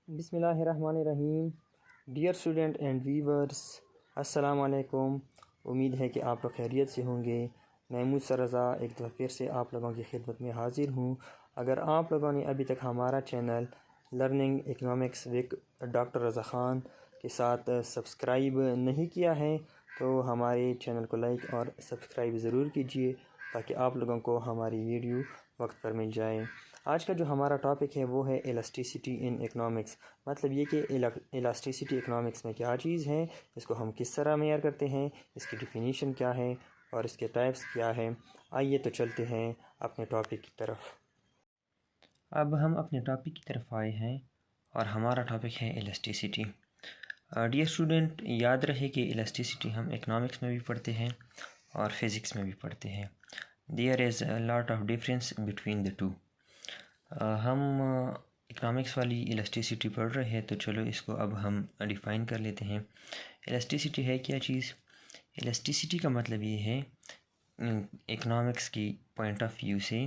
बिस्मिल्लाहिर्रहमानिर्रहीम। Dear student and viewers, अस्सलाम वालेकुम। उम्मीद है कि आप लोग खैरियत से होंगे। मैं मूसा रज़ा एक दफ़ा फिर से आप लोगों की खिदमत में हाज़िर हूँ। अगर आप लोगों ने अभी तक हमारा channel learning economics with doctor Raza Khan के साथ सब्सक्राइब नहीं किया है तो हमारे चैनल को लाइक और सब्सक्राइब ज़रूर कीजिए ताकि आप लोगों को हमारी वीडियो वक्त पर मिल जाए। आज का जो हमारा टॉपिक है वो है इलास्टिसिटी इन इकनॉमिक्स। मतलब ये कि इलास्टिसिटी इकनॉमिक्स में क्या चीज़ है, इसको हम किस तरह मेजर करते हैं, इसकी डिफिनीशन क्या है और इसके टाइप्स क्या है। आइए तो चलते हैं अपने टॉपिक की तरफ। अब हम अपने टॉपिक की तरफ आए हैं और हमारा टॉपिक है इलास्टिसिटी। डियर स्टूडेंट, याद रहे कि इलास्टिसिटी हम इकनॉमिक्स में भी पढ़ते हैं और फिज़िक्स में भी पढ़ते हैं। There is a lot of difference between the two. हम इकनॉमिक्स वाली इलास्टिसिटी पढ़ रहे हैं तो चलो इसको अब हम डिफ़ाइन कर लेते हैं। इलास्टिसिटी है क्या चीज़? इलास्टिसिटी का मतलब ये है इकनॉमिक्स की पॉइंट ऑफ व्यू से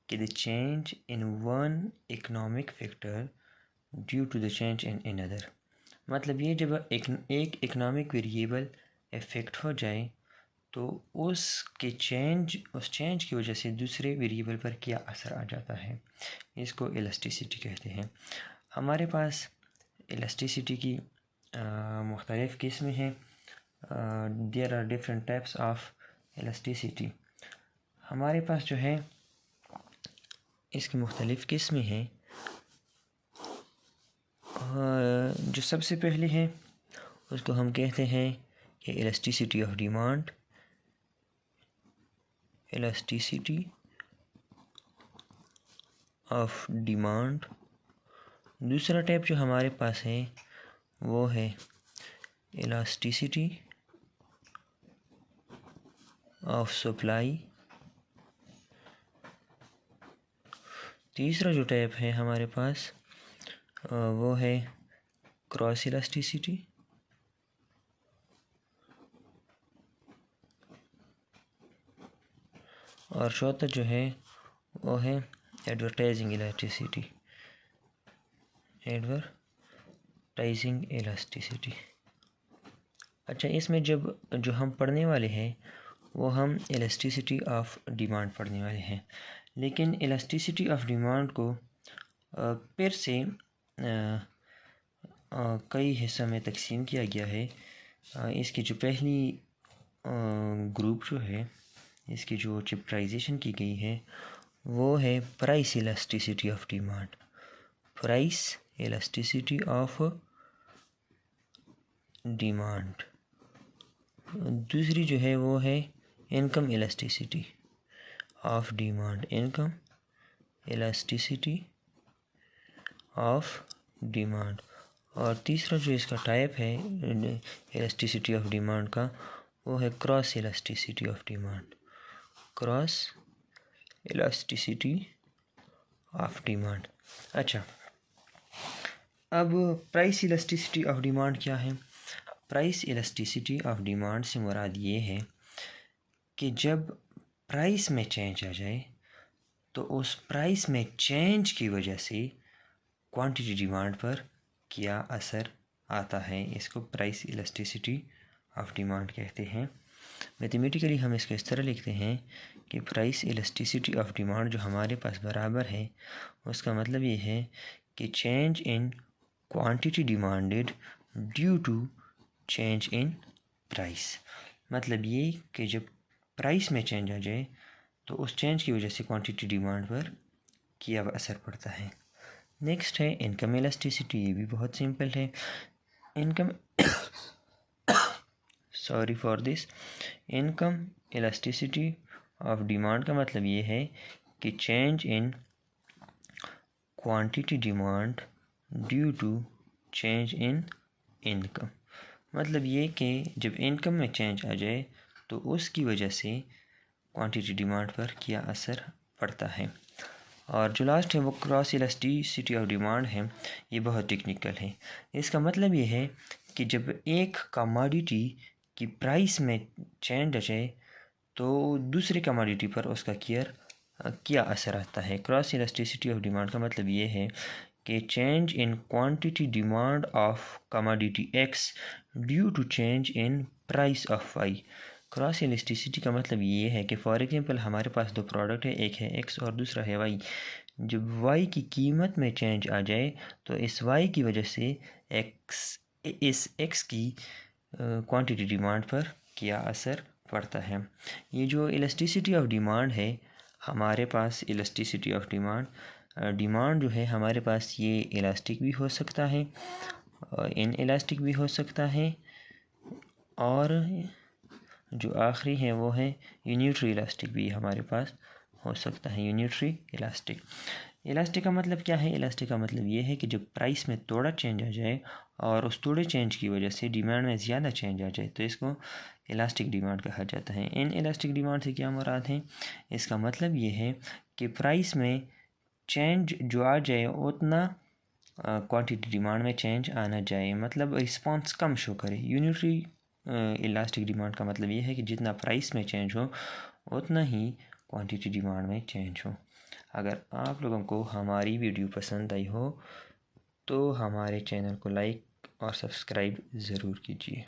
कि the change in one economic factor due to the change in another. मतलब ये जब एक इकनॉमिक वेरिएबल इफ़ेक्ट हो जाए तो उस चेंज की वजह से दूसरे वेरिएबल पर क्या असर आ जाता है, इसको इलास्टिसिटी कहते हैं। हमारे पास इलास्टिसिटी की मुख्तलिफ़ किस्में हैं। There are different types of elasticity. हमारे पास जो है इसकी मुख्तलिफ़ किस्में हैं। जो सबसे पहले है उसको हम कहते हैं कि elasticity of demand. Elasticity of demand. दूसरा टाइप जो हमारे पास है वो है इलास्टिसिटी ऑफ सप्लाई। तीसरा जो टाइप है हमारे पास वो है क्रॉस इलास्टिसिटी। और चौथा जो है वो है एडवर्टाइजिंग इलास्टिसिटी। Advertising elasticity. अच्छा, इसमें जो हम पढ़ने वाले हैं वो हम इलास्टिसिटी ऑफ डिमांड पढ़ने वाले हैं। लेकिन इलास्टिसिटी ऑफ डिमांड को फिर से कई हिस्सों में तकसीम किया गया है। इसकी जो पहली ग्रुप जो है, इसकी जो चैप्टराइजेशन की गई है वो है price elasticity of demand. Price elasticity of demand. दूसरी जो है वो है income elasticity of demand. Income elasticity of demand. और तीसरा जो इसका टाइप है इलास्टिसिटी ऑफ डिमांड का वो है cross elasticity of demand. Cross elasticity of demand. अच्छा, अब प्राइस इलास्टिसिटी ऑफ डिमांड क्या है? प्राइस इलास्टिसिटी ऑफ डिमांड से मुराद ये है कि जब प्राइस में चेंज आ जाए तो उस प्राइस में चेंज की वजह से क्वांटिटी डिमांड पर क्या असर आता है, इसको प्राइस इलास्टिसिटी ऑफ डिमांड कहते हैं। मैथमेटिकली हम इसको इस तरह लिखते हैं कि प्राइस इलास्टिसिटी ऑफ डिमांड जो हमारे पास बराबर है उसका मतलब ये है कि change in quantity demanded due to change in price. मतलब ये कि जब प्राइस में चेंज आ जाए तो उस चेंज की वजह से क्वांटिटी डिमांड पर क्या असर पड़ता है। नेक्स्ट है इनकम इलास्टिसिटी। ये भी बहुत सिंपल है। Income sorry for this. Income elasticity of demand का मतलब ये है कि change in quantity demand due to change in income. मतलब ये कि जब इनकम में चेंज आ जाए तो उसकी वजह से क्वांटिटी डिमांड पर क्या असर पड़ता है। और जो लास्ट है वो क्रॉस इलास्टिसिटी ऑफ डिमांड है। ये बहुत टेक्निकल है। इसका मतलब ये है कि जब एक कमोडिटी की प्राइस में चेंज आ जाए तो दूसरे कमोडिटी पर उसका क्या असर आता है। क्रॉस इलास्टिसिटी ऑफ डिमांड का मतलब ये है कि change in quantity demand of commodity X due to change in price of Y. Cross elasticity का मतलब ये है कि फॉर एग्जांपल हमारे पास दो प्रोडक्ट है, एक है एक्स और दूसरा है वाई। जब वाई की कीमत में चेंज आ जाए तो इस वाई की वजह से इस एक्स की क्वांटिटी डिमांड पर क्या असर पड़ता है। ये जो इलास्टिसिटी ऑफ डिमांड है हमारे पास, इलास्टिसिटी ऑफ डिमांड जो है हमारे पास, ये इलास्टिक भी हो सकता है, इन इलास्टिक भी हो सकता है, और जो आखिरी है वो है यूनिटरी इलास्टिक भी हमारे पास हो सकता है। यूनिटरी इलास्टिक, इलास्टिक का मतलब क्या है? इलास्टिक का मतलब ये है कि जब प्राइस में थोड़ा चेंज आ जाए और उस थोड़े चेंज की वजह से डिमांड में ज़्यादा चेंज आ जाए तो इसको इलास्टिक डिमांड कहा जाता है। इन इलास्टिक डिमांड से क्या मुराद है? इसका मतलब ये है कि प्राइस में चेंज जो आ जाए उतना क्वांटिटी डिमांड में चेंज आना चाहिए, मतलब रिस्पांस कम शो करे। यूनिटरी इलास्टिक डिमांड का मतलब ये है कि जितना प्राइस में चेंज हो उतना ही क्वांटिटी डिमांड में चेंज हो। अगर आप लोगों को हमारी वीडियो पसंद आई हो तो हमारे चैनल को लाइक और सब्सक्राइब ज़रूर कीजिए।